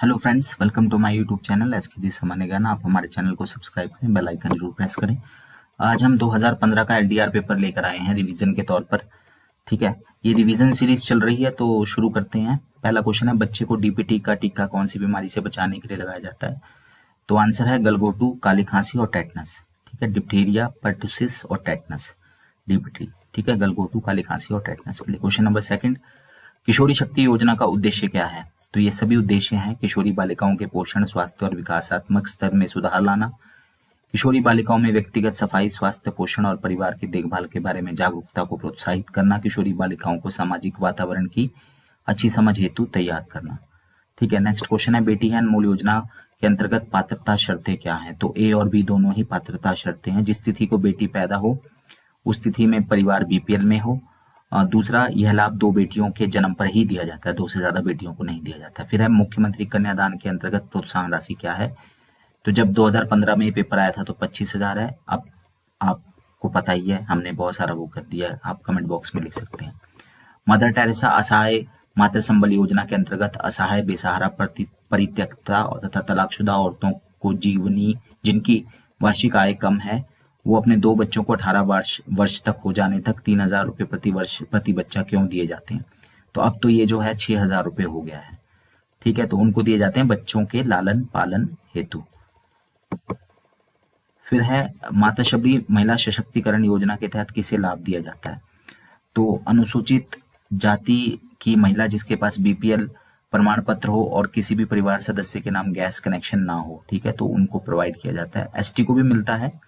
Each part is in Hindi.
Hello friends, welcome to my YouTube channel SK सामान्य ज्ञान। आप हमारे चैनल को सब्सक्राइब करें, बेल आइकन जरूर प्रेस करें। आज हम 2015 का एलडीआर पेपर लेकर आए हैं रिवीजन के तौर पर। ठीक है, ये रिवीजन सीरीज चल रही है तो शुरू करते हैं। पहला क्वेश्चन है, बच्चे को डीपीटी का टीका कौन सी बीमारी से बचाने के लिए लगाया जाता है? तो आंसर है गलघोटू, काली खांसी और टेटनस। ठीक है, डिप्थीरिया, पर्टुसिस और टेटनस, डीपीटी। ठीक है, गलघोटू, काली खांसी और टेटनस के लिए। क्वेश्चन नंबर सेकंड, किशोरी शक्ति योजना का उद्देश्य क्या है? तो ये सभी उद्देश्य हैं किशोरी बालिकाओं के पोषण, स्वास्थ्य और विकासात्मक स्तर में सुधार लाना, किशोरी बालिकाओं में व्यक्तिगत सफाई, स्वास्थ्य, पोषण और परिवार की देखभाल के बारे में जागरूकता को प्रोत्साहित करना, किशोरी बालिकाओं को सामाजिक वातावरण की अच्छी समझ हेतु तैयार करना। ठीक है, नेक्स्ट क्वेश्चन है, बेटी है अनमोल योजना के अंतर्गत पात्रता शर्तें क्या हैं? तो ए और बी दोनों ही पात्रता शर्तें हैं। जिस तिथि को बेटी पैदा हो उस तिथि में परिवार बीपीएल में हो। दूसरा, यह लाभ 2 बेटियों के जन्म पर ही दिया जाता है, 2 से ज्यादा बेटियों को नहीं दिया जाता। फिर है, मुख्यमंत्री कन्यादान के अंतर्गत प्रोत्साहन राशि क्या है? तो जब 2015 में ये पेपर आया था तो 25,000 है। अब आपको पता ही है, हमने बहुत सारा वो कर दिया है, आप कमेंट बॉक्स में लिख सकते हैं। मदर टेरेसा असहाय मातृ संबल योजना के अंतर्गत असहाय, बेसहारा, परित्यक्ता तथा तलाकशुदा औरतों को जिनकी वार्षिक आय कम है, वो अपने 2 बच्चों को 18 वर्ष तक हो जाने तक 3,000 रुपये प्रति वर्ष प्रति बच्चा क्यों दिए जाते हैं? तो अब तो ये जो है 6,000 रुपये हो गया है। ठीक है, तो उनको दिए जाते हैं बच्चों के लालन पालन हेतु। फिर है, माता शबरी महिला सशक्तिकरण योजना के तहत किसे लाभ दिया जाता है? तो अनुसूचित जाति की महिला जिसके पास बीपीएल प्रमाण पत्र हो और किसी भी परिवार सदस्य के नाम गैस कनेक्शन ना हो, ठीक है, तो उनको प्रोवाइड किया जाता है। एसटी को भी मिलता है।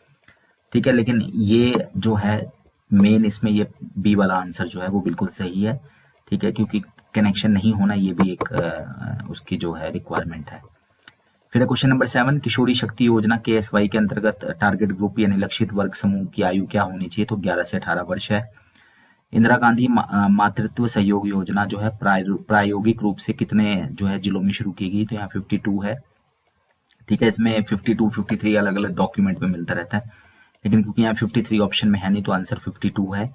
ठीक है, लेकिन ये जो है मेन, इसमें ये बी वाला आंसर जो है वो बिल्कुल सही है। ठीक है, क्योंकि कनेक्शन नहीं होना ये भी एक उसकी जो है रिक्वायरमेंट है। फिर क्वेश्चन नंबर 7, किशोरी शक्ति योजना KSY के अंतर्गत टारगेट ग्रुप यानी लक्षित वर्ग समूह की आयु क्या होनी चाहिए? तो 11 से 18 वर्ष है। इंदिरा गांधी मातृत्व सहयोग योजना जो है प्रायोगिक रूप से कितने जो है जिलों में शुरू की गई? तो यहाँ 52 है। ठीक है, इसमें 52, 53 अलग अलग डॉक्यूमेंट में मिलता रहता है, लेकिन क्योंकि यहाँ 53 ऑप्शन में है नहीं तो आंसर 52 है।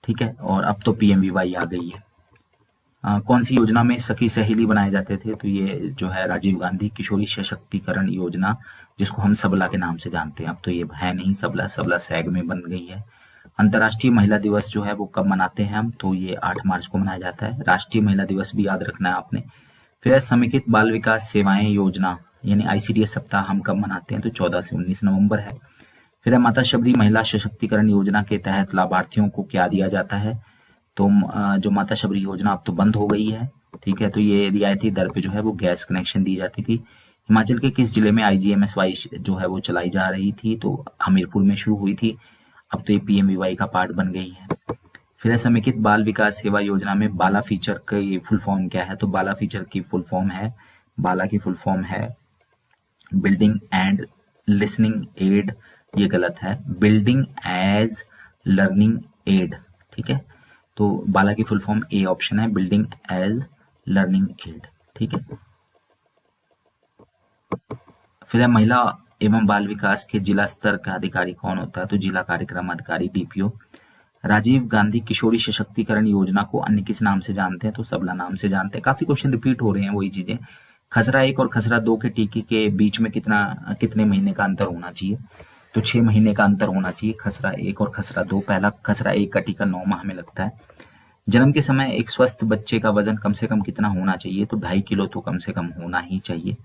ठीक है, और अब तो PMVY आ गई है। कौन सी योजना में सखी सहेली बनाए जाते थे? तो ये जो है राजीव गांधी किशोरी सशक्तिकरण योजना, जिसको हम सबला के नाम से जानते हैं। अब तो ये है नहीं सबला, सबला सैग में बन गई है। अंतर्राष्ट्रीय महिला दिवस जो है वो कब मनाते हैं हम? तो ये 8 मार्च को मनाया जाता है। राष्ट्रीय महिला दिवस भी याद रखना है आपने। फिर समेकित बाल विकास सेवाएं योजना यानी ICDS सप्ताह हम कब मनाते हैं? तो 14 से 19 नवंबर है। फिर माता शबरी महिला सशक्तिकरण योजना के तहत लाभार्थियों को क्या दिया जाता है? तो जो माता शबरी योजना अब तो बंद हो गई है। ठीक है, तो ये रियायती दर पे जो है वो गैस कनेक्शन दी जाती थी। हिमाचल के किस जिले में IGMSY जो है वो चलाई जा रही थी? तो हमीरपुर में शुरू हुई थी। अब तो ये PMVY का पार्ट बन गई है। फिर समेकित बाल विकास सेवा योजना में बाला फीचर की फुल फॉर्म क्या है? तो बाला फीचर की फुल फॉर्म है, बाला की फुल फॉर्म है बिल्डिंग एंड लिसनिंग एड। ये गलत है, बिल्डिंग एज लर्निंग एड। ठीक है, तो बाला की फुल फॉर्म ए ऑप्शन है, बिल्डिंग एज लर्निंग एड। ठीक है, फिर महिला एवं बाल विकास के जिला स्तर का अधिकारी कौन होता है? तो जिला कार्यक्रम अधिकारी DPO। राजीव गांधी किशोरी सशक्तिकरण योजना को अन्य किस नाम से जानते हैं? तो सबला नाम से जानते हैं। काफी क्वेश्चन रिपीट हो रहे हैं वही चीजें। खसरा 1 और खसरा 2 के टीके के बीच में कितने महीने का अंतर होना चाहिए? तो 6 महीने का अंतर होना चाहिए, खसरा 1 और खसरा 2। पहला खसरा 1 का टीका 9 माह में लगता है। जन्म के समय एक स्वस्थ बच्चे का वजन कम से कम कितना होना चाहिए? तो 2.5 किलो तो कम से कम होना ही चाहिए।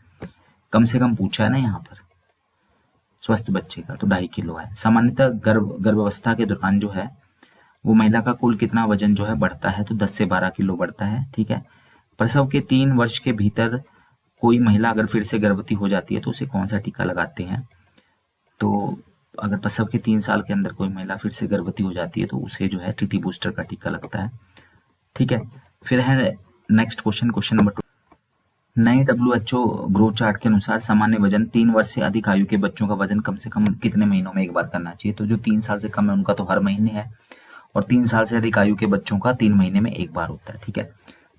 कम से कम पूछा है ना यहाँ पर, स्वस्थ बच्चे का तो 2.5 किलो है। सामान्यतः गर्भावस्था के दौरान जो है वो महिला का कुल कितना वजन जो है बढ़ता है? तो 10 से 12 किलो बढ़ता है। ठीक है, प्रसव के 3 वर्ष के भीतर कोई महिला अगर फिर से गर्भवती हो जाती है तो उसे कौन सा टीका लगाते हैं? तो अगर प्रसव के 3 साल के अंदर कोई महिला फिर से गर्भवती हो जाती है तो उसे जो है TT बूस्टर का टीका लगता है। ठीक है, फिर है नेक्स्ट क्वेश्चन नंबर 2, नए WHO ग्रोथ चार्ट के अनुसार सामान्य वजन 3 वर्ष से अधिक आयु के बच्चों का वजन कम से कम कितने महीनों में एक बार करना चाहिए? तो जो 3 साल से कम है उनका तो हर महीने है, और 3 साल से अधिक आयु के बच्चों का 3 महीने में एक बार होता है। ठीक है,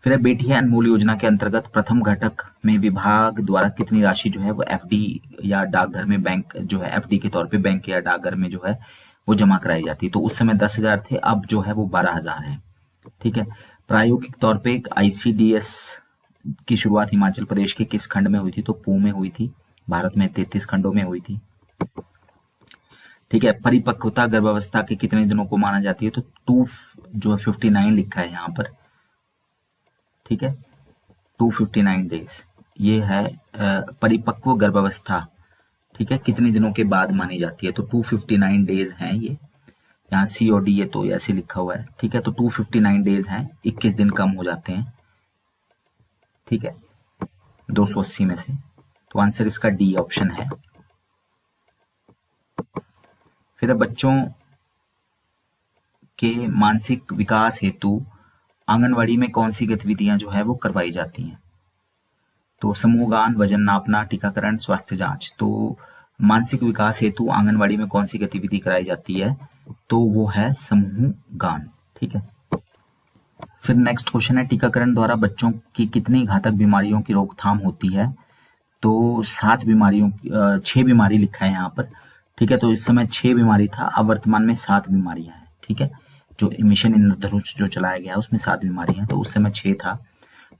फिर बेटी है अनमोल योजना के अंतर्गत प्रथम घटक में विभाग द्वारा कितनी राशि जो है वो FD या डाकघर में बैंक जो है FD के तौर पे बैंक या डाकघर में जो है वो जमा कराई जाती है? तो उस समय 10,000 थे, अब जो है वो 12,000 है। ठीक है, प्रायोगिक तौर पे एक ICDS की शुरुआत हिमाचल प्रदेश के किस खंड में हुई थी? तो पू में हुई थी। भारत में 33 खंडों में हुई थी। ठीक है, परिपक्वता गर्भावस्था के कितने दिनों को माना जाती है? तो 2 जो 59 लिखा है यहाँ पर। ठीक है, 259 डेज ये है परिपक्व गर्भावस्था। ठीक है, कितने दिनों के बाद मानी जाती है? तो 259 डेज हैं ये। यहाँ सी और डी ये तो ऐसे लिखा हुआ है। ठीक है, तो 259 डेज हैं, 21 दिन कम हो जाते हैं। ठीक है, 280 में से, तो आंसर इसका डी ऑप्शन है। फिर बच्चों के मानसिक विकास हेतु आंगनवाड़ी में कौन सी गतिविधियां जो है वो करवाई जाती हैं? तो समूहगान, वजन नापना, टीकाकरण, स्वास्थ्य जांच। तो मानसिक विकास हेतु आंगनवाड़ी में कौन सी गतिविधि कराई जाती है? तो वो है समूह गान। ठीक है, फिर नेक्स्ट क्वेश्चन है, टीकाकरण द्वारा बच्चों की कितनी घातक बीमारियों की रोकथाम होती है? तो 7 बीमारियों 6 बीमारी लिखा है यहाँ पर। ठीक है, तो इस समय 6 बीमारी था, अब वर्तमान में 7 बीमारियां हैं। ठीक है, जो मिशन इंद्रधनुष जो चलाया गया है उसमें 7 बीमारी हैं, तो उस समय 6 था।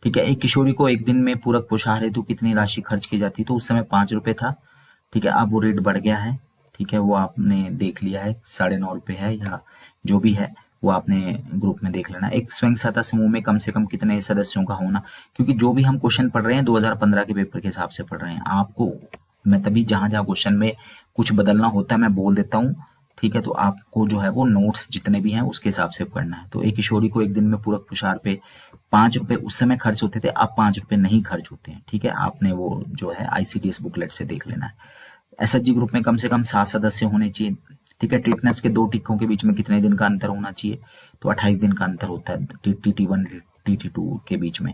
ठीक है, एक किशोरी को एक दिन में पूरक पोषाहार हेतु कितनी राशि खर्च की जाती? तो उस समय 5 रुपए था। ठीक है, अब वो रेट बढ़ गया है। ठीक है, वो आपने देख लिया है, 9.5 रुपए है या जो भी है वो आपने ग्रुप में देख लेना। एक स्वयं सहायता समूह में कम से कम कितने सदस्यों का होना? क्योंकि जो भी हम क्वेश्चन पढ़ रहे हैं 2015 के पेपर के हिसाब से पढ़ रहे हैं। आपको मैं तभी जहां जहां क्वेश्चन में कुछ बदलना होता है मैं बोल देता हूँ। ठीक है, तो आपको जो है वो नोट्स जितने भी हैं उसके हिसाब से पढ़ना है। तो एक किशोरी को एक दिन में पूरक पोषाहार पे 5 रुपए उस समय खर्च होते थे, अब 5 रुपए नहीं खर्च होते हैं। ठीक है, आपने वो जो है ICDS बुकलेट से देख लेना है। SHG ग्रुप में कम से कम 7 सदस्य होने चाहिए। ठीक है, टिटनेस के 2 टीकों के बीच में कितने दिन का अंतर होना चाहिए? तो 28 दिन का अंतर होता है TT1 TT2 के बीच में।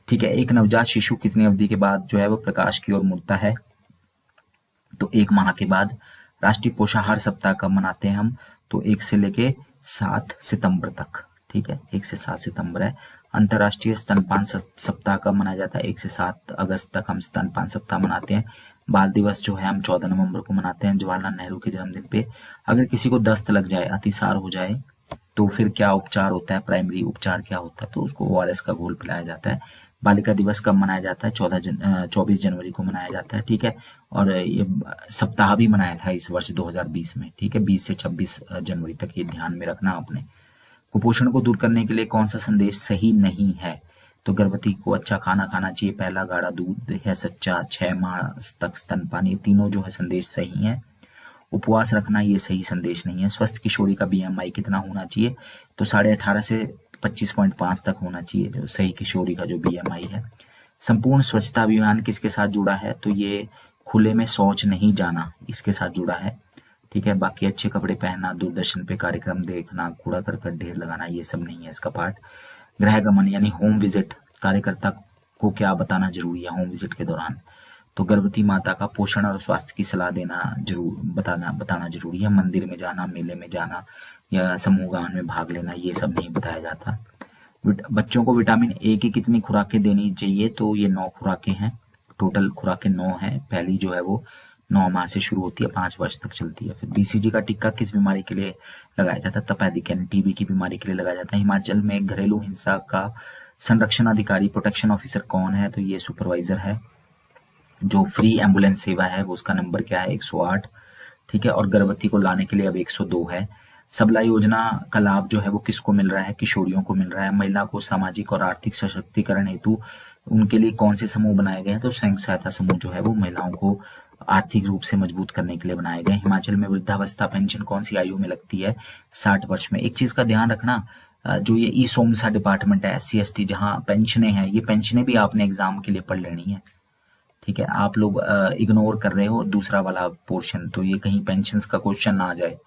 ठीक है, एक नवजात शिशु कितनी अवधि के बाद जो है वो प्रकाश की ओर मुड़ता है? तो 1 माह के बाद। राष्ट्रीय पोषाहार सप्ताह कब मनाते हैं हम? तो 1 से लेके 7 सितंबर तक। ठीक है, 1 से 7 सितंबर है। अंतर्राष्ट्रीय स्तनपान सप्ताह कब मनाया जाता है? 1 से 7 अगस्त तक हम स्तनपान सप्ताह मनाते हैं। बाल दिवस जो है हम 14 नवंबर को मनाते हैं, जवाहरलाल नेहरू के जन्मदिन पे। अगर किसी को दस्त लग जाए, अतिसार हो जाए, तो फिर क्या उपचार होता है? प्राइमरी उपचार क्या होता है? तो उसको ORS का घोल पिलाया जाता है। बालिका दिवस कब मनाया जाता है? 24 जनवरी को मनाया जाता है। ठीक है, और ये सप्ताह भी मनाया था इस वर्ष 2020 में। ठीक है, 20 से 26 जनवरी तक, ये ध्यान में रखना आपने। कुपोषण को दूर करने के लिए कौन सा संदेश सही नहीं है? तो गर्भवती को अच्छा खाना खाना चाहिए, पहला गाढ़ा दूध है सच्चा, 6 माह तक स्तनपान, ये तीनों जो है संदेश सही है। उपवास रखना ये सही संदेश नहीं है। स्वस्थ किशोरी का BMI कितना होना चाहिए? तो 18.5 से 25.5 तक होना चाहिए, जो सही किशोरी का जो BMI है। संपूर्ण स्वच्छता अभियान किसके साथ जुड़ा है? तो ये खुले में शौच नहीं जाना इसके साथ जुड़ा है। ठीक है, बाकी अच्छे कपड़े पहनना, दूरदर्शन पे कार्यक्रम देखना, कूड़ा करकट ढेर लगाना, ये सब नहीं है इसका पार्ट। गृह गमन यानी होम विजिट, कार्यकर्ता को क्या बताना जरूरी है होम विजिट के दौरान? तो गर्भवती माता का पोषण और स्वास्थ्य की सलाह देना बताना जरूरी है। मंदिर में जाना, मेले में जाना या समूह गान में भाग लेना, ये सब नहीं बताया जाता। बच्चों को विटामिन A की कितनी खुराकें देनी चाहिए? तो ये 9 खुराकें हैं, टोटल खुराकें 9 हैं। पहली जो है वो 9 माह से शुरू होती है, 5 वर्ष तक चलती है। फिर BCG का टीका किस बीमारी के लिए लगाया जाता है? तपेदिक यानी TB की बीमारी के लिए लगाया जाता है। हिमाचल में घरेलू हिंसा का संरक्षण अधिकारी, प्रोटेक्शन ऑफिसर कौन है? तो ये सुपरवाइजर है। जो फ्री एम्बुलेंस सेवा है वो उसका नंबर क्या है? 108। ठीक है, और गर्भवती को लाने के लिए अब 102 है। सबला योजना का लाभ जो है वो किसको मिल रहा है? किशोरियों को मिल रहा है। महिला को सामाजिक और आर्थिक सशक्तिकरण हेतु उनके लिए कौन से समूह बनाए गए हैं? तो स्वयं सहायता समूह जो है वो महिलाओं को आर्थिक रूप से मजबूत करने के लिए बनाए गए। हिमाचल में वृद्धावस्था पेंशन कौन सी आयु में लगती है? 60 वर्ष में। एक चीज का ध्यान रखना, जो ये ई-सोमसा डिपार्टमेंट है SC ST जहाँ पेंशनें हैं, ये पेंशनें भी आपने एग्जाम के लिए पढ़ लेनी है। ठीक है, आप लोग इग्नोर कर रहे हो दूसरा वाला पोर्शन, तो ये कहीं पेंशन्स का क्वेश्चन ना आ जाए,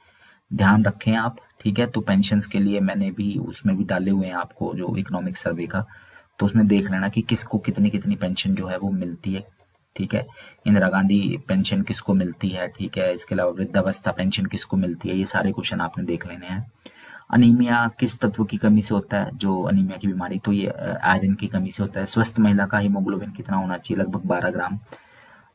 ध्यान रखें आप। ठीक है, तो पेंशन्स के लिए मैंने भी उसमें भी डाले हुए हैं आपको जो इकोनॉमिक सर्वे का, तो उसमें देख लेना कि किसको कितनी कितनी पेंशन जो है वो मिलती है। ठीक है, इंदिरा गांधी पेंशन किसको मिलती है? ठीक है, इसके अलावा वृद्धावस्था पेंशन किसको मिलती है? ये सारे क्वेश्चन आपने देख लेने हैं। अनीमिया किस तत्व की कमी से होता है? जो अनीमिया की बीमारी, तो ये आयरन की कमी से होता है। स्वस्थ महिला का हीमोग्लोबिन कितना होना चाहिए? लगभग 12 ग्राम।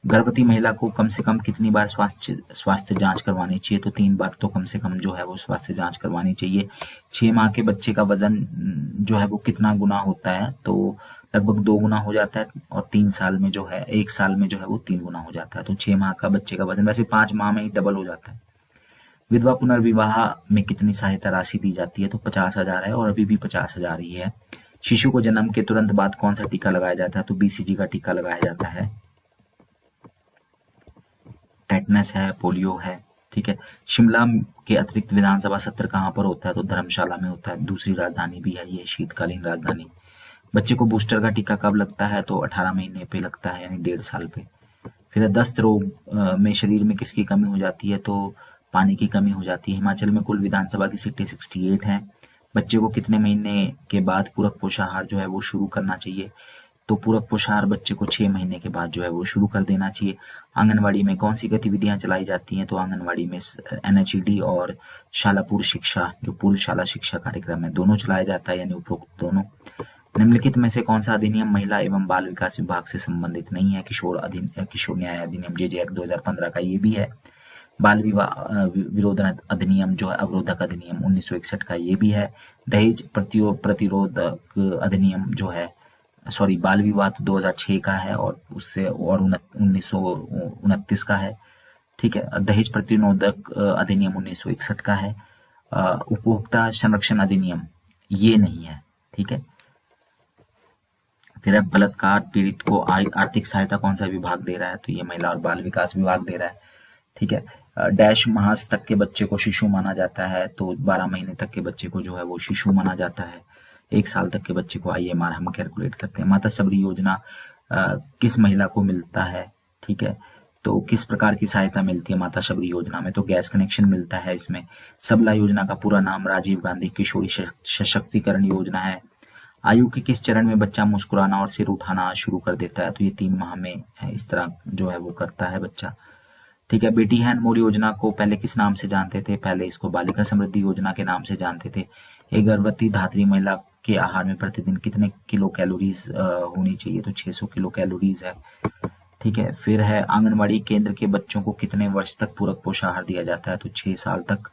गर्भवती महिला को कम से कम कितनी बार स्वास्थ्य जांच करवानी चाहिए? तो 3 बार तो कम से कम जो है वो स्वास्थ्य जांच करवानी चाहिए। 6 माह के बच्चे का वजन जो है वो कितना गुना होता है? तो लगभग 2 गुना हो जाता है, और 3 साल में जो है 1 साल में जो है वो 3 गुना हो जाता है। तो 6 माह का बच्चे का वजन वैसे 5 माह में ही डबल हो जाता है। विधवा पुनर्विवाह में कितनी सहायता राशि दी जाती है? तो 50,000 है, और अभी भी 50,000 ही है। शिशु को जन्म के तुरंत बाद कौन सा टीका लगाया जाता है? तो BCG का टीका लगाया जाता है। टेटनस है, पोलियो है। ठीक है। शिमला के अतिरिक्त विधानसभा सत्र कहाँ पर होता है? तो धर्मशाला में होता है। दूसरी राजधानी भी है ये, शीतकालीन राजधानी। बच्चे को बूस्टर का टीका कब लगता है? तो 18 महीने पे लगता है, यानी 1.5 साल पे। फिर दस्त रोग में शरीर में किसकी कमी हो जाती है? तो पानी की कमी हो जाती है। हिमाचल में कुल विधानसभा की सीटें 68 हैं। बच्चे को कितने महीने के बाद पूरक पोषाहार जो है वो शुरू करना चाहिए? तो पूरक पोषाहार बच्चे को 6 महीने के बाद जो है वो शुरू कर देना चाहिए। आंगनवाड़ी में कौन सी गतिविधियां चलाई जाती हैं? तो आंगनवाड़ी में NHED और शाला पूर्व शिक्षा, जो पूर्व शाला शिक्षा कार्यक्रम है, दोनों चलाया जाता है, यानी उपरोक्त दोनों। निम्नलिखित में से कौन सा अधिनियम महिला एवं बाल विकास विभाग से संबंधित नहीं है? किशोर न्याय अधिनियम JJ एक्ट 2015 का ये भी है। बाल विवाह विरोध अधिनियम जो है, अवरोधक अधिनियम 1961 का ये भी है। दहेज प्रतिरोधक अधिनियम जो है, सॉरी, बाल विवाह तो 2006 का है, और उससे और 1929 का है। ठीक है। दहेज प्रतिरोधक अधिनियम 1961 का है। उपभोक्ता संरक्षण अधिनियम ये नहीं है। ठीक है। फिर अब बलात्कार पीड़ित को आर्थिक सहायता कौन सा विभाग दे रहा है? तो ये महिला और बाल विकास विभाग दे रहा है। ठीक है। डैश माह तक के बच्चे को शिशु माना जाता है? तो 12 महीने तक के बच्चे को जो है वो शिशु माना जाता है। 1 साल तक के बच्चे को IMR हम कैलकुलेट करते हैं। माता सबरी योजना किस महिला को मिलता है? ठीक है। तो किस प्रकार की सहायता मिलती है माता सबरी योजना में? तो गैस कनेक्शन मिलता है इसमें। सबला योजना का पूरा नाम राजीव गांधी किशोरी सशक्तिकरण योजना है। आयु के किस चरण में बच्चा मुस्कुराना और सिर उठाना शुरू कर देता है? तो ये 3 माह में इस तरह जो है वो करता है बच्चा। ठीक है। बेटी है अनमोल योजना को पहले किस नाम से जानते थे? पहले इसको बालिका समृद्धि योजना के नाम से जानते थे। एक गर्भवती धात्री महिला के आहार में प्रतिदिन कितने किलो कैलोरीज होनी चाहिए? तो 600 किलो कैलोरीज है। ठीक है। फिर है आंगनवाड़ी केंद्र के बच्चों को कितने वर्ष तक पूरक पोषाहार दिया जाता है? तो 6 साल तक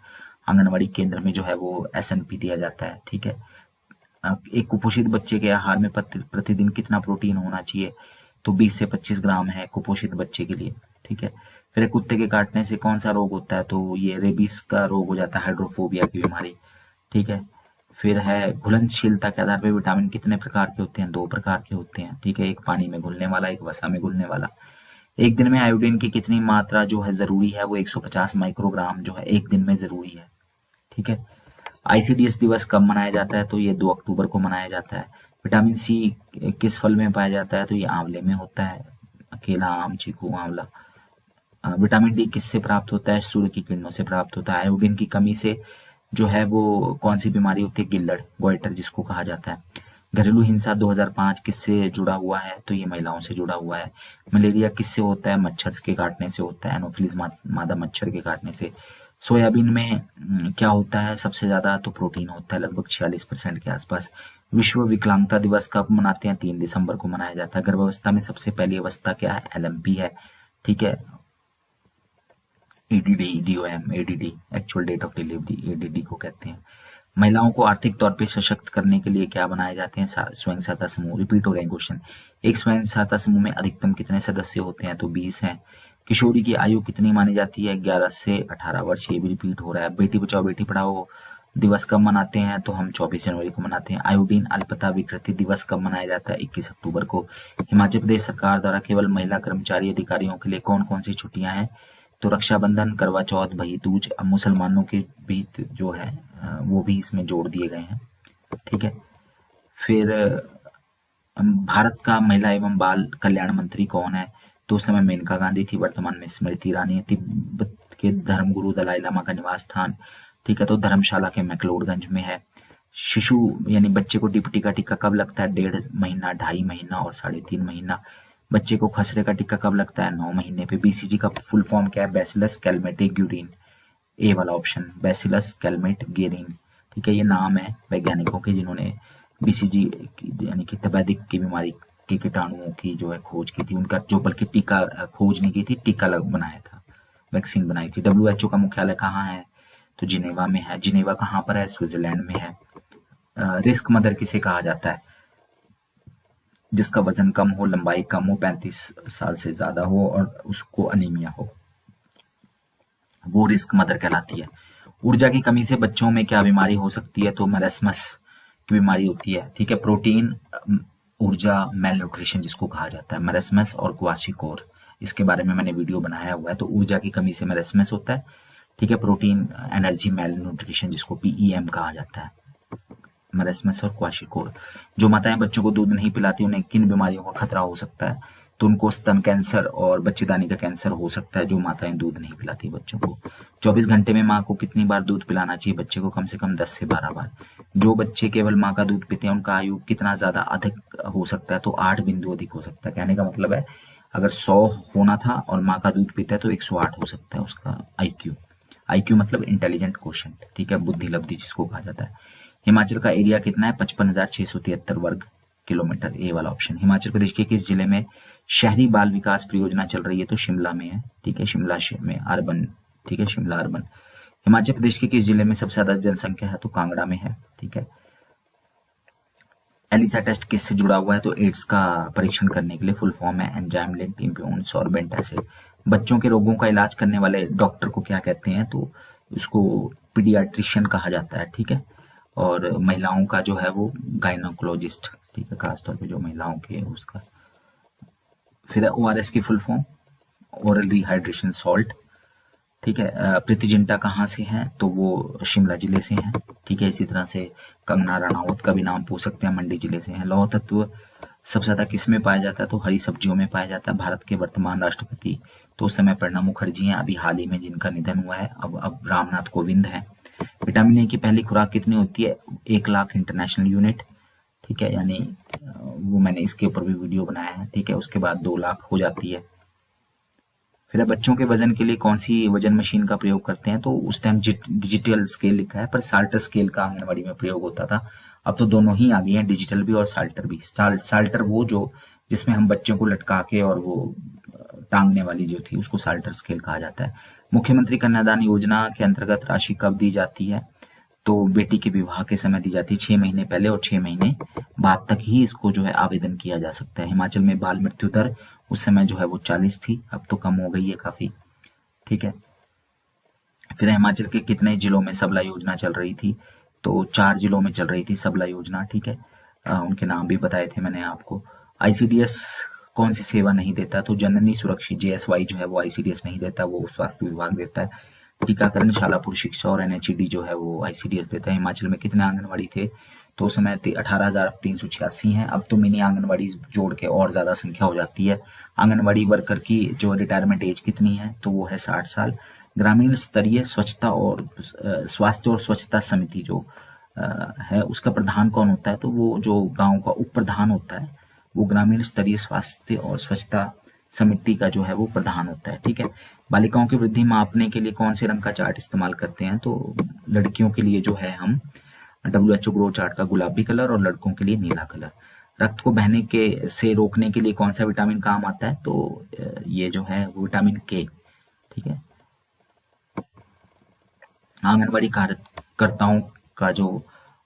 आंगनवाड़ी केंद्र में जो है वो SNP दिया जाता है। ठीक है। एक कुपोषित बच्चे के आहार में प्रतिदिन कितना प्रोटीन होना चाहिए? तो 20 से 25 ग्राम है कुपोषित बच्चे के लिए। ठीक है। फिर कुत्ते के काटने से कौन सा रोग होता है? तो ये रेबीज का रोग हो जाता है, हाइड्रोफोबिया की बीमारी। ठीक है। फिर है घुलनशीलता के आधार पर विटामिन कितने प्रकार के होते हैं? 2 प्रकार के होते हैं। ठीक है। एक पानी में घुलने वाला, एक वसा में घुलने वाला। एक दिन में आयोडीन की कितनी मात्रा जो है जरूरी है? वो 150 माइक्रोग्राम जो है एक दिन में जरूरी है। ठीक है। ICDS दिवस कब मनाया जाता है? तो ये 2 अक्टूबर को मनाया जाता है। विटामिन C किस फल में पाया जाता है? तो ये आंवले में होता है। केला, आम, चीकू, आंवला। विटामिन D किससे प्राप्त होता है? सूर्य की किरणों से प्राप्त होता है। आयोडीन की कमी से जो है वो कौन सी बीमारी होती है? गिल्लड़, गोइटर जिसको कहा जाता है। घरेलू हिंसा 2005 किससे जुड़ा हुआ है? तो ये महिलाओं से जुड़ा हुआ है। मलेरिया किससे होता है? मच्छर के काटने से होता है, एनोफिलीज मादा मच्छर के काटने से। सोयाबीन में क्या होता है सबसे ज्यादा? तो प्रोटीन होता है, लगभग 46% के आसपास। विश्व विकलांगता दिवस कब मनाते हैं? 3 दिसंबर को मनाया जाता है। गर्भावस्था में सबसे पहली अवस्था क्या है? LMP है। ठीक है। EDD, DOM, ADD, actual date of delivery, ADD को कहते हैं। महिलाओं को आर्थिक तौर पे सशक्त करने के लिए क्या बनाए जाते हैं? स्वयं सहायता समूह। रिपीट हो रहे हैं क्वेश्चन। एक स्वयं सहायता समूह में अधिकतम कितने सदस्य होते हैं? तो 20 हैं। किशोरी की आयु कितनी मानी जाती है? 11 से 18 वर्ष। ये भी रिपीट हो रहा है। बेटी बचाओ बेटी पढ़ाओ दिवस कब मनाते हैं? तो हम 24 जनवरी को मनाते हैं। आयोडीन अल्पता विकृति दिवस कब मनाया जाता है? 21 अक्टूबर को। हिमाचल प्रदेश सरकार द्वारा केवल महिला कर्मचारी अधिकारियों के लिए कौन कौन सी छुट्टियां हैं? तो रक्षाबंधन, करवा चौथ, भई दूज। मुसलमानों के भी जो है वो भी इसमें जोड़ दिए गए हैं। ठीक है। फिर भारत का महिला एवं बाल कल्याण मंत्री कौन है? तो उस समय मेनका गांधी थी, वर्तमान में स्मृति ईरानी है। तिब्बत के धर्मगुरु दलाई लामा का निवास स्थान, ठीक है, तो धर्मशाला के मैक्लोडगंज में है। शिशु यानी बच्चे को DPT का टीका कब लगता है? 1.5 महीना, 2.5 महीना और 3.5 महीना। बच्चे को खसरे का टीका कब लगता है? 9 महीने पे। BCG का फुल फॉर्म क्या है? Bacillus Calmette-Guérin. ए वाला ऑप्शन, बैसिलस कैलमेट-ग्यूरिन। ठीक है। ये नाम है वैज्ञानिकों के जिन्होंने BCG यानी कि तपेदिक की बीमारी के कीटाणुओं की जो है खोज की थी, उनका जो बल्कि टीका खोज नहीं की थी, टीका बनाया था, वैक्सीन बनाई थी। WHO का मुख्यालय कहाँ है? तो जिनेवा में है। जिनेवा कहाँ पर है? स्विट्जरलैंड में है। रिस्क मदर किसे कहा जाता है? जिसका वजन कम हो, लंबाई कम हो, 35 साल से ज्यादा हो और उसको अनीमिया हो, वो रिस्क मदर कहलाती है। ऊर्जा की कमी से बच्चों में क्या बीमारी हो सकती है? तो मरस्मस की बीमारी होती है। ठीक है, प्रोटीन ऊर्जा मेल न्यूट्रिशन जिसको कहा जाता है, मरस्मस और क्वाशिकोर, इसके बारे में मैंने वीडियो बनाया हुआ है। तो ऊर्जा की कमी से मरस्मस होता है। ठीक है, प्रोटीन एनर्जी मेल न्यूट्रिशन जिसको PEM कहा जाता है, मरस्मस और क्वाशिकोर। जो माताएं बच्चों को दूध नहीं पिलाती उन्हें किन बीमारियों का खतरा हो सकता है? तो उनको स्तन कैंसर और बच्चेदानी का कैंसर हो सकता है, जो माताएं दूध नहीं पिलाती बच्चों को। 24 घंटे में माँ को कितनी बार दूध पिलाना चाहिए बच्चे को? कम से कम 10 से 12 बार। जो बच्चे केवल माँ का दूध पीते हैं उनका आयु कितना ज्यादा अधिक हो सकता है? तो 8 बिंदु अधिक हो सकता है। कहने का मतलब है अगर 100 होना था और माँ का दूध पीता है तो 108 हो सकता है उसका IQ मतलब इंटेलिजेंट क्वोशिएंट। ठीक है, बुद्धि लब्धि जिसको कहा जाता है। हिमाचल का एरिया कितना है? 55,673 वर्ग किलोमीटर, ए वाला ऑप्शन। हिमाचल प्रदेश के किस जिले में शहरी बाल विकास परियोजना चल रही है? तो शिमला में है। ठीक है, शिमला में अर्बन। ठीक है, शिमला अर्बन। हिमाचल प्रदेश के किस जिले में सबसे ज्यादा जनसंख्या है? तो कांगड़ा में है। ठीक है, एलिसा टेस्ट किससे जुड़ा हुआ है? तो एड्स का परीक्षण करने के लिए फुल फॉर्म है enzyme linked immune sorbent acid. बच्चों के रोगों का इलाज करने वाले डॉक्टर को क्या कहते हैं? तो उसको पीडियाट्रिशियन कहा जाता है। ठीक है, और महिलाओं का जो है वो गायनोकोलॉजिस्ट। ठीक है, खासतौर पे जो महिलाओं के उसका। फिर ORS की full form oral rehydration salt. ठीक है, प्रीति जिंटा कहाँ से है? तो वो शिमला जिले से हैं। ठीक है, इसी तरह से कंगना रनावत का भी नाम पूछ सकते हैं, मंडी जिले से हैं। लौह तत्व सबसे ज्यादा किस में पाया जाता है? तो हरी सब्जियों में पाया जाता है। भारत के वर्तमान राष्ट्रपति तो उस समय प्रणब मुखर्जी हैं, अभी हाल ही में जिनका निधन हुआ है, अब रामनाथ कोविंद है। विटामिन ए की पहली खुराक कितनी होती है? 1 लाख इंटरनेशनल यूनिट। ठीक है, यानी वो मैंने इसके ऊपर भी वीडियो बनाया है। ठीक है, उसके बाद 2 लाख हो जाती है। फिर बच्चों के वजन के लिए कौन सी वजन मशीन का प्रयोग करते हैं? तो उस टाइम डिजिटल स्केल लिखा है, पर साल्टर स्केल का आंगनबाड़ी में प्रयोग होता था। अब तो दोनों ही आ गए हैं, डिजिटल भी और साल्टर भी। साल्टर वो जो जिसमें हम बच्चों को लटका के और वो टांगने वाली जो थी उसको साल्टर स्केल कहा जाता है। मुख्यमंत्री कन्यादान योजना के अंतर्गत राशि कब दी जाती है? तो बेटी के विवाह के समय दी जाती है, 6 महीने पहले और 6 महीने बाद तक ही इसको जो है आवेदन किया जा सकता है। हिमाचल में बाल मृत्यु दर उस समय जो है वो 40 थी, अब तो कम हो गई है काफी। ठीक है, फिर हिमाचल के कितने जिलों में सबला योजना चल रही थी? तो 4 जिलों में चल रही थी सबला योजना। ठीक है, उनके नाम भी बताए थे मैंने आपको। ICDS कौन सी सेवा नहीं देता? तो जननी सुरक्षित JSY जो है वो ICDS नहीं देता, वो स्वास्थ्य विभाग देता है। टीकाकरण शालापुर शिक्षा और NHED जो है वो ICDS देता है। हिमाचल में कितने आंगनबाड़ी थे? तो उस समय 18,386 हैं। अब तो मिनी आंगनबाड़ी जोड़ के और ज्यादा संख्या हो जाती है। आंगनबाड़ी वर्कर की जो रिटायरमेंट एज कितनी है? तो वो है 60 साल। ग्रामीण स्तरीय स्वच्छता और स्वास्थ्य और स्वच्छता समिति जो है उसका प्रधान कौन होता है? तो वो जो गांव का उप प्रधान होता है वो ग्रामीण स्तरीय स्वास्थ्य और स्वच्छता समिति का जो है वो प्रधान होता है। ठीक है, बालिकाओं की वृद्धि मापने के लिए कौन से रंग का चार्ट इस्तेमाल करते हैं? तो लड़कियों के लिए जो है हम WHO ग्रो चार्ट का गुलाबी कलर और लड़कों के लिए नीला कलर। रक्त को बहने के से रोकने के लिए कौन सा विटामिन काम आता है? तो ये जो है वो विटामिन K। ठीक है, आंगनबाड़ी कार्यकर्ताओं का जो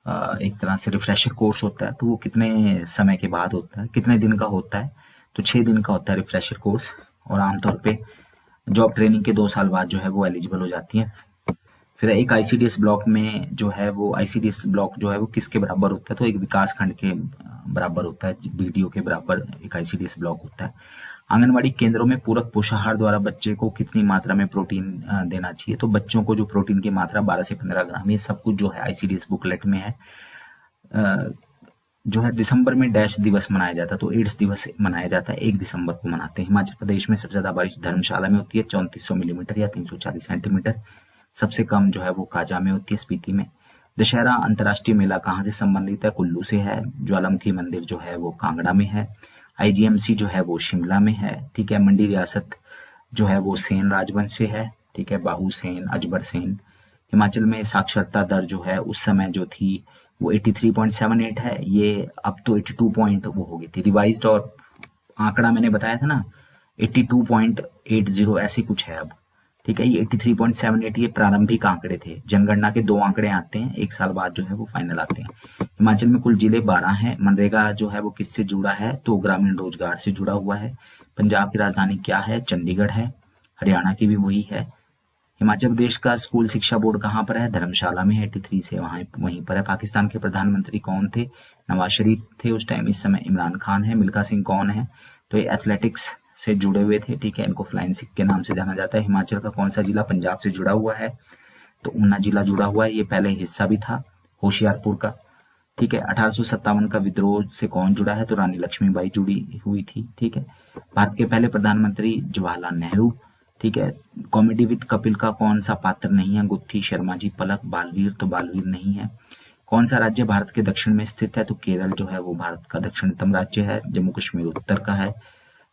एक तरह से रिफ्रेशर कोर्स होता है तो वो कितने समय के बाद होता है, कितने दिन का होता है? तो 6 दिन का होता है रिफ्रेशर कोर्स। और आमतौर पे जॉब ट्रेनिंग के 2 साल बाद जो है वो एलिजिबल हो जाती है। फिर एक ICDS ब्लॉक में जो है वो ICDS ब्लॉक जो है वो किसके बराबर होता है? तो एक विकास खंड के बराबर होता है, BDO के बराबर एक ICDS ब्लॉक होता है। आंगनबाड़ी केंद्रों में पूरक पोषाहार द्वारा बच्चे को कितनी मात्रा में प्रोटीन देना चाहिए? तो बच्चों को जो प्रोटीन की मात्रा 12 से 15 ग्राम, ये सब कुछ जो है ICDS बुकलेट में है। जो है दिसंबर में डैश दिवस मनाया जाता है, तो एड्स दिवस मनाया जाता है, 1 दिसंबर को मनाते हैं। हिमाचल प्रदेश में सबसे ज्यादा बारिश धर्मशाला में होती है 3400 मिलीमीटर या 340 सेंटीमीटर। सबसे कम जो है वो काजा में होती है, स्पीति में। दशहरा अंतर्राष्ट्रीय मेला कहाँ से संबंधित है? कुल्लू से है। ज्वालामुखी मंदिर जो है वो कांगड़ा में है। IGMC जो है वो शिमला में है। ठीक है, मंडी रियासत जो है वो सेन राजवंश से है। ठीक है, बाहू सेन, अजबर सेन। हिमाचल में साक्षरता दर जो है उस समय जो थी वो 83.78 है, ये अब तो 82 पॉइंट वो हो गई थी रिवाइज्ड, और आंकड़ा मैंने बताया था ना 82.80 ऐसे कुछ है अब। ठीक है, ये 83.78 ये प्रारंभिक आंकड़े थे। जनगणना के 2 आंकड़े आते हैं, 1 साल बाद जो है वो फाइनल आते हैं। हिमाचल में कुल जिले 12 हैं। मनरेगा जो है वो किससे जुड़ा है, तो ग्रामीण रोजगार से जुड़ा हुआ है। पंजाब की राजधानी क्या है, चंडीगढ़ है। हरियाणा की भी वही है। हिमाचल प्रदेश का स्कूल शिक्षा बोर्ड कहाँ पर है, धर्मशाला में है, 83 से वहीं पर है। पाकिस्तान के प्रधानमंत्री कौन थे, नवाज शरीफ थे उस टाइम, इस समय इमरान खान है। मिल्खा सिंह कौन है, तो ये एथलेटिक्स से जुड़े हुए थे। ठीक है, इनको फ्लाइंग सिख के नाम से जाना जाता है। हिमाचल का कौन सा जिला पंजाब से जुड़ा हुआ है, तो ऊना जिला जुड़ा हुआ है, ये पहले हिस्सा भी था होशियारपुर का। ठीक है, 1857 का विद्रोह से कौन जुड़ा है, तो रानी लक्ष्मीबाई जुड़ी हुई थी। ठीक है, भारत के पहले प्रधानमंत्री जवाहरलाल नेहरू। ठीक है, कॉमेडी विद कपिल का कौन सा पात्र नहीं है, गुत्थी, शर्मा जी, पलक, बालवीर, तो बालवीर नहीं है। कौन सा राज्य भारत के दक्षिण में स्थित है, तो केरल जो है वो भारत का दक्षिणतम राज्य है। जम्मू कश्मीर उत्तर का है।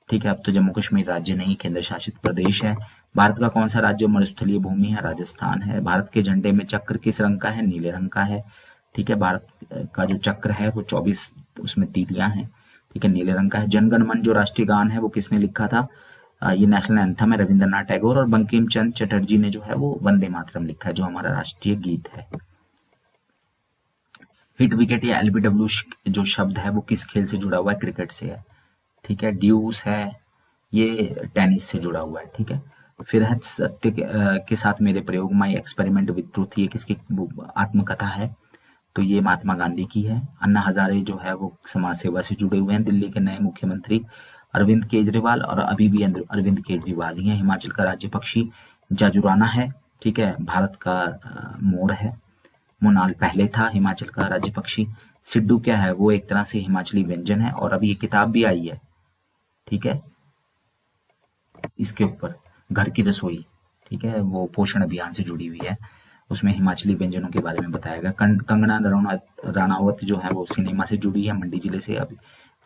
ठीक है, अब तो जम्मू कश्मीर राज्य नहीं, केंद्र शासित प्रदेश है। भारत का कौन सा राज्य मरुस्थलीय भूमि है, राजस्थान है। भारत के झंडे में चक्र किस रंग का है, नीले रंग का है। ठीक है, भारत का जो चक्र है वो 24 उसमें तीलियां हैं। ठीक है, नीले रंग का है। जनगण मन जो राष्ट्रीय गान है वो किसने लिखा था, ये नेशनल एंथम है, रविंद्रनाथ टैगोर। और बंकिम चंद्र चटर्जी ने जो है वो वंदे मातरम लिखा है, जो हमारा राष्ट्रीय गीत है। हिट विकेट या एलबीडब्ल्यू जो शब्द है वो किस खेल से जुड़ा हुआ है, क्रिकेट से है। ठीक है, ड्यूस है, ये टेनिस से जुड़ा हुआ है। ठीक है, फिर है सत्य के साथ मेरे प्रयोग, माई एक्सपेरिमेंट विद ट्रूथ, ये किसकी आत्मकथा है, तो ये महात्मा गांधी की है। अन्ना हजारे जो है वो समाज सेवा से जुड़े हुए हैं। दिल्ली के नए मुख्यमंत्री अरविंद केजरीवाल, और अभी भी अरविंद केजरीवाल ही है। हिमाचल का राज्य पक्षी जाजुराना है। ठीक है, भारत का मोर है। मोनाल पहले था हिमाचल का राज्य पक्षी। सिड्डू क्या है, वो एक तरह से हिमाचली व्यंजन है, और अभी ये किताब भी आई है। ठीक है, इसके ऊपर घर की रसोई। ठीक है, वो पोषण अभियान से जुड़ी हुई है, उसमें हिमाचली व्यंजनों के बारे में बताया गया। कंगना रनावत जो है वो सिनेमा से जुड़ी है, मंडी जिले से,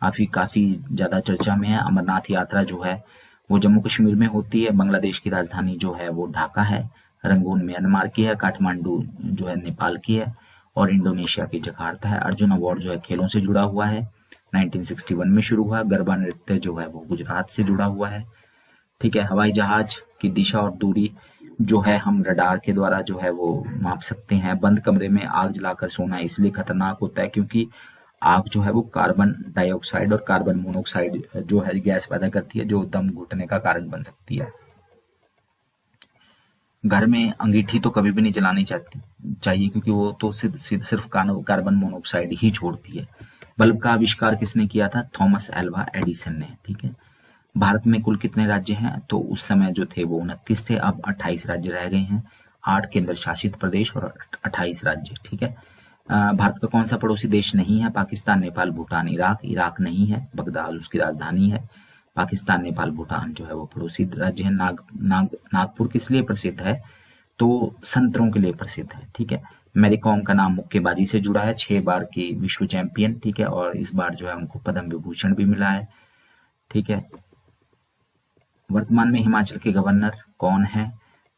अभी काफी ज्यादा चर्चा में है। अमरनाथ यात्रा जो है वो जम्मू कश्मीर में होती है। बांग्लादेश की राजधानी जो है वो ढाका है। रंगून म्यांमार की है। काठमांडू जो है नेपाल की है। और इंडोनेशिया की जकार्ता है। अर्जुन अवार्ड जो है खेलों से जुड़ा हुआ है, 1961 में शुरू हुआ। गरबा नृत्य जो है वो गुजरात से जुड़ा हुआ है। ठीक है, हवाई जहाज की दिशा और दूरी जो है हम रडार के द्वारा जो है वो माप सकते हैं। बंद कमरे में आग जलाकर सोना इसलिए खतरनाक होता है क्योंकि आग जो है वो कार्बन डाइऑक्साइड और कार्बन मोनोऑक्साइड जो है गैस पैदा करती है, जो दम घुटने का कारण बन सकती है। घर में अंगीठी तो कभी भी नहीं जलानी चाहिए क्योंकि वो तो सिर्फ कार्बन मोनोऑक्साइड ही छोड़ती है। बल्ब का आविष्कार किसने किया था, थॉमस एल्वा एडिसन ने। ठीक है, भारत में कुल कितने राज्य हैं, तो उस समय जो थे वो 29 थे, अब 28 राज्य रह गए हैं। 8 केंद्र शासित प्रदेश और 28 राज्य। ठीक है, भारत का कौन सा पड़ोसी देश नहीं है, पाकिस्तान, नेपाल, भूटान, इराक नहीं है, बगदाद उसकी राजधानी है। पाकिस्तान, नेपाल, भूटान जो है वो पड़ोसी राज्य है। नागपुर किस लिए प्रसिद्ध है, तो संतरों के लिए प्रसिद्ध है। ठीक है, मैरी कॉम का नाम मुक्केबाजी से जुड़ा है, 6 बार की विश्व चैंपियन। ठीक है, और इस बार जो है उनको पद्म विभूषण भी मिला है। ठीक है, वर्तमान में हिमाचल के गवर्नर कौन है,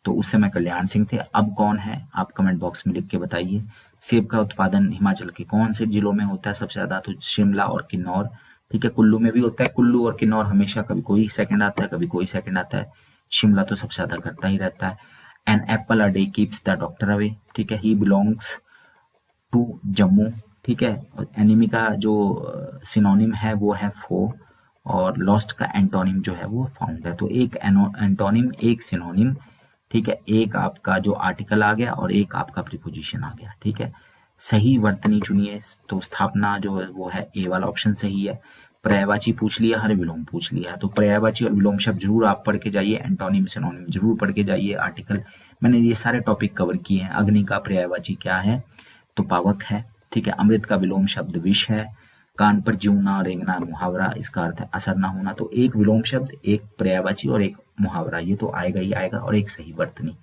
तो उस समय कल्याण सिंह थे। अब कौन है, आप कमेंट बॉक्स में लिख के बताइए। सेब का उत्पादन हिमाचल के कौन से जिलों में होता है सबसे ज्यादा, तो शिमला और किन्नौर। ठीक है, कुल्लू में भी होता है। कुल्लू और किन्नौर हमेशा कभी कोई सेकंड आता है, कभी कोई सेकंड आता है। शिमला तो सबसे ज्यादा करता ही रहता है। An apple a day keeps the doctor away. ठीक है, ही बिलोंग्स टू जम्मू। ठीक है, एनिमी का जो सिनोनिम है वो है फो, और लॉस्ट का एंटोनिम जो है वो फाउंड है। तो एक एंटोनिम, एक सिनोनिम। ठीक है, एक आपका जो आर्टिकल आ गया और एक आपका प्रीपोजिशन आ गया। ठीक है, सही वर्तनी चुनिए, तो स्थापना जो है वो है ए वाला ऑप्शन सही है। पर्यायवाची पूछ लिया, हर विलोम पूछ लिया, तो पर्यायवाची और विलोम शब्द जरूर आप पढ़ के जाइए। एंटोनिम सिनोनिम जरूर पढ़ के जाइए। आर्टिकल मैंने ये सारे टॉपिक कवर किए हैं। अग्नि का पर्यायवाची क्या है, तो पावक है। ठीक है, अमृत का विलोम शब्द विष है। कान पर ज्यूना रेंगना मुहावरा, इसका अर्थ है असर ना होना। तो एक विलोम शब्द, एक पर्यायवाची और एक मुहावरा, ये तो आएगा ही आएगा, और एक सही वर्तनी।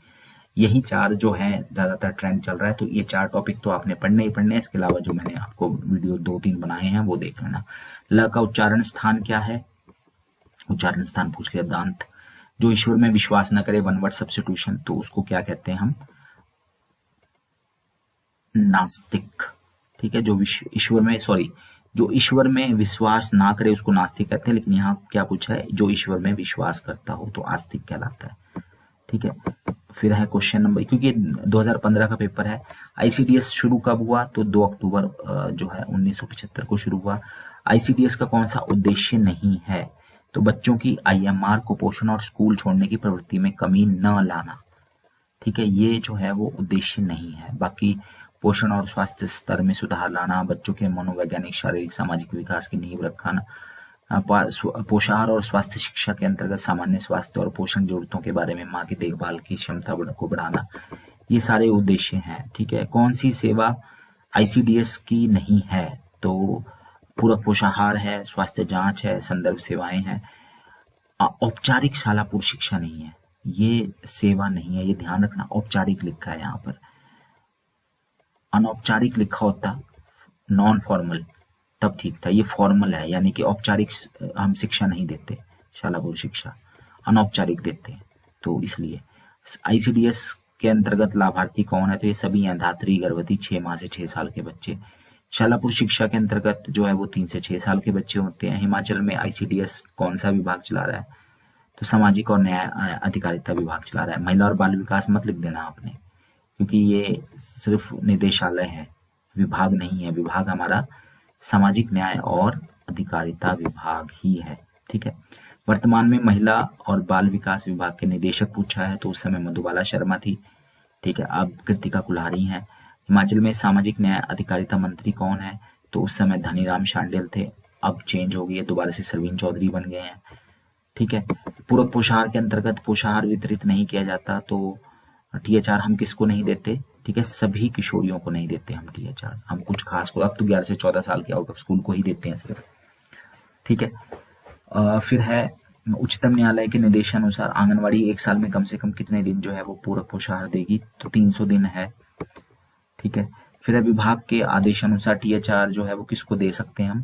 यही 4 जो है ज्यादातर ट्रेंड चल रहा है। तो ये 4 टॉपिक तो आपने पढ़ने ही पढ़ने हैं। इसके अलावा जो मैंने आपको वीडियो 2-3 बनाए हैं वो देख लेना। ल का उच्चारण स्थान क्या है, उच्चारण स्थान पूछ लिया। दांत, जो ईश्वर में विश्वास न करे, वन वर्ड सब्स्टिट्यूशन, तो उसको क्या कहते हैं हम, नास्तिक। ठीक है। जो ईश्वर में विश्वास ना करे उसको नास्तिक कहते हैं, लेकिन यहाँ क्या पूछा है, जो ईश्वर में विश्वास करता हो तो आस्तिक कहलाता है, ठीक है। फिर है क्वेश्चन नंबर, क्योंकि 2015 का पेपर है। आईसीडीएस शुरू कब हुआ, तो 2 अक्टूबर जो है 1975 को शुरू हुआ। आईसीडीएस का कौन सा उद्देश्य नहीं है, तो बच्चों की आईएमआर, कुपोषण और स्कूल छोड़ने की प्रवृत्ति में कमी न लाना, ठीक है, ये जो है वो उद्देश्य नहीं है। बाकी पोषण और स्वास्थ्य स्तर में सुधार लाना, बच्चों के मनोवैज्ञानिक, शारीरिक, सामाजिक विकास की नींव रखना, पोषाहार और स्वास्थ्य शिक्षा के अंतर्गत सामान्य स्वास्थ्य और पोषण जरूरतों के बारे में माँ की देखभाल की क्षमता को बढ़ाना, ये सारे उद्देश्य हैं, ठीक है। कौन सी सेवा आईसीडीएस की नहीं है, तो पूरक पोषाहार है, स्वास्थ्य जांच है, संदर्भ सेवाएं हैं। औपचारिक शालापुर शिक्षा नहीं है, ये सेवा नहीं है, ये ध्यान रखना। औपचारिक लिखा है यहाँ पर, अनौपचारिक लिखा होता नॉन फॉर्मल तब ठीक था, ये फॉर्मल है, यानी कि औपचारिक हम शिक्षा नहीं देते, शालापुर शिक्षा अनौपचारिक देते हैं, तो इसलिए आईसीडीएस के अंतर्गत लाभार्थी कौन है, तो ये सभी हैं, धात्री, गर्भवती, 6 माह से 6 साल के बच्चे। शालापुर शिक्षा के अंतर्गत जो है वो 3 से 6 साल के बच्चे होते हैं। हिमाचल में आईसीडीएस कौन सा विभाग चला रहा है, तो सामाजिक और न्याय अधिकारिता विभाग चला रहा है। महिला और बाल विकास मत लिख देना आपने, क्योंकि ये सिर्फ निदेशालय है, विभाग नहीं है। विभाग हमारा सामाजिक न्याय और अधिकारिता विभाग ही है, ठीक है। वर्तमान में महिला और बाल विकास विभाग के निदेशक पूछा है, तो उस समय मधुबाला शर्मा थी, ठीक है। अब कृतिका कुल्हारी हैं। हिमाचल में सामाजिक न्याय अधिकारिता मंत्री कौन है, तो उस समय धनीराम शांडिल थे, अब चेंज हो गई है, दोबारा से सरवीन चौधरी बन गए हैं, ठीक है। पूरक पोषाहार के अंतर्गत पोषाहार वितरित नहीं किया जाता, तो टीएचआर हम किसको नहीं देते, ठीक है, सभी किशोरियों को नहीं देते हम टीएचआर, हम कुछ खास को, अब तो 11 से 14 साल के आउट ऑफ स्कूल को ही देते हैं सिर्फ, ठीक है। फिर है उच्चतम न्यायालय के निर्देशानुसार आंगनवाड़ी 1 साल में कम से कम कितने दिन जो है वो पूरक पोषाहार देगी, तो 300 दिन है, ठीक है। फिर है विभाग के आदेशानुसार टीएचआर जो है वो किसको दे सकते हैं हम,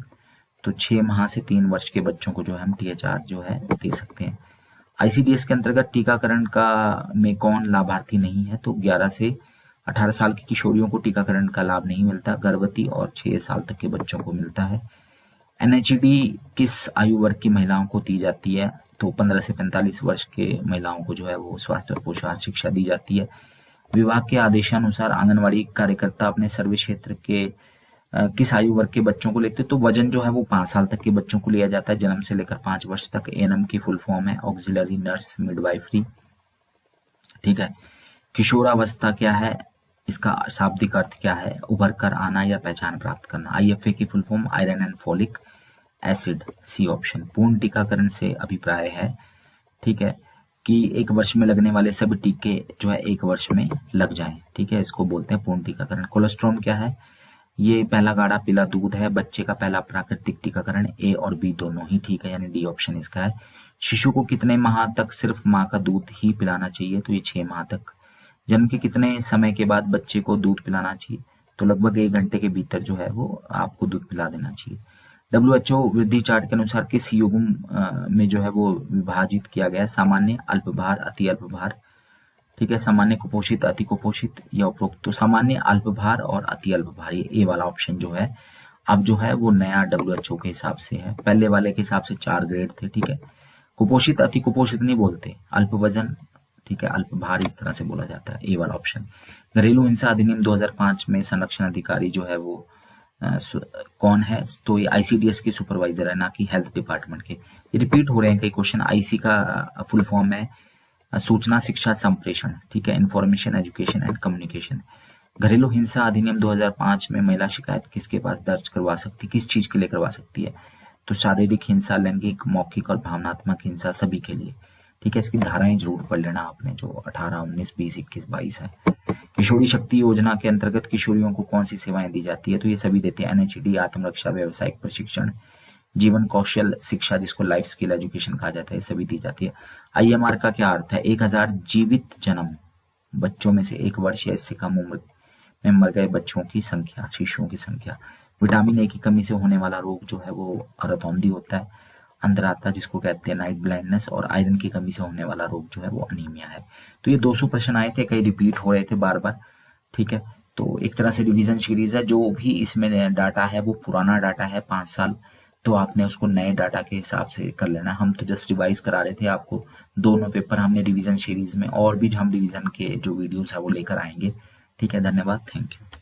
तो 6 माह से 3 वर्ष के बच्चों को जो है हम टीएचआर जो है दे सकते हैं। आईसीडीएस के अंतर्गत टीकाकरण का में कौन लाभार्थी नहीं है, तो 11 से 18 साल की किशोरियों को टीकाकरण का लाभ नहीं मिलता, गर्भवती और 6 साल तक के बच्चों को मिलता है। एनएचडी किस आयु वर्ग की महिलाओं को दी जाती है, तो 15 से 45 वर्ष के महिलाओं को जो है वो स्वास्थ्य और पोषाहार शिक्षा दी जाती है। विभाग के आदेशानुसार आंगनवाड़ी कार्यकर्ता अपने सर्वे क्षेत्र के किस आयु वर्ग के बच्चों को लेते, तो वजन जो है वो 5 साल तक के बच्चों को लिया जाता है, जन्म से लेकर 5 वर्ष तक। एएनएम की फुल फॉर्म है ऑक्सिलरी नर्स मिडवाइफरी, ठीक है। किशोरावस्था क्या है, इसका शाब्दिक अर्थ क्या है, उभर कर आना या पहचान प्राप्त करना। आईएफए की full form iron and folic acid, C option. पूर्ण टीकाकरण से अभिप्राय है, ठीक है, कि 1 वर्ष में लगने वाले सभी टीके जो है 1 वर्ष में लग जाएं, ठीक है, इसको बोलते हैं पूर्ण टीकाकरण। कोलेस्ट्रॉम क्या है, ये पहला गाढ़ा पीला दूध है, बच्चे का पहला प्राकृतिक टीकाकरण, ए और बी दोनों ही ठीक है, यानी डी ऑप्शन इसका है। शिशु को कितने माह तक सिर्फ माँ का दूध ही पिलाना चाहिए, तो ये 6 माह तक। जन्म के कितने समय के बाद बच्चे को दूध पिलाना चाहिए, तो लगभग 1 घंटे के भीतर जो है वो आपको दूध पिला देना चाहिए। WHO वृद्धि चार्ट के अनुसार किस युग्म में जो है वो विभाजित किया गया है, सामान्य, अल्पभार, अति अल्पभार, ठीक है, सामान्य कुपोषित, अति कुपोषित या उपरोक्त। तो सामान्य, अल्पभार और अति अल्पभार, ये ए वाला ऑप्शन जो है अब जो है वो नया WHO के हिसाब से है, पहले वाले के हिसाब से 4 ग्रेड थे, ठीक है। कुपोषित, अति कुपोषित नहीं बोलते, अल्प वजन, ठीक है, अल्पभार इस तरह से बोला जाता है, ए वाला ऑप्शन। घरेलू हिंसा अधिनियम 2005 में संरक्षण अधिकारी जो है वो कौन है, तो ये आईसीडीएस के सुपरवाइजर है, ना कि हेल्थ डिपार्टमेंट के। ये रिपीट हो रहे हैं कई क्वेश्चन। आईसी का फुल फॉर्म है सूचना शिक्षा संप्रेषण, ठीक है, इंफॉर्मेशन एजुकेशन एंड कम्युनिकेशन। घरेलू हिंसा अधिनियम 2005 में महिला शिकायत किसके पास दर्ज करवा सकती, किस चीज के लिए करवा सकती है, तो शारीरिक हिंसा, लैंगिक, मौखिक और भावनात्मक हिंसा सभी के लिए, ठीक है। इसकी धाराएं जरूर पढ़ लेना आपने, जो 18, 19, 20, 21, 22 है। किशोरी शक्ति योजना के अंतर्गत किशोरियों को कौन सी सेवाएं दी जाती है, तो ये सभी देते हैं, एनएचडी, आत्मरक्षा, व्यावसायिक प्रशिक्षण, जीवन कौशल शिक्षा जिसको लाइफ स्किल एजुकेशन कहा जाता है, ये सभी दी जाती है। आईएमआर का क्या अर्थ है, 1000 जीवित जन्म बच्चों में से 1 वर्ष या इससे कम उम्र में मर गए बच्चों की संख्या, शिशुओं की संख्या। विटामिन ए की कमी से होने वाला रोग जो है वो रतौंधी होता है, अंधराता जिसको कहते हैं नाइट ब्लाइंडनेस, और आयरन की कमी से होने वाला रोग जो है वो अनीमिया है। तो ये 200 प्रश्न आए थे, कई रिपीट हो रहे थे बार बार, ठीक है। तो एक तरह से रिवीजन सीरीज है। जो भी इसमें डाटा है वो पुराना डाटा है 5 साल, तो आपने उसको नए डाटा के हिसाब से कर लेना। हम तो जस्ट रिवाइज करा रहे थे आपको, दोनों पेपर हमने रिवीजन सीरीज में, और भी हम रिवीजन के जो वीडियोस है वो लेकर आएंगे। ठीक है, धन्यवाद, थैंक यू।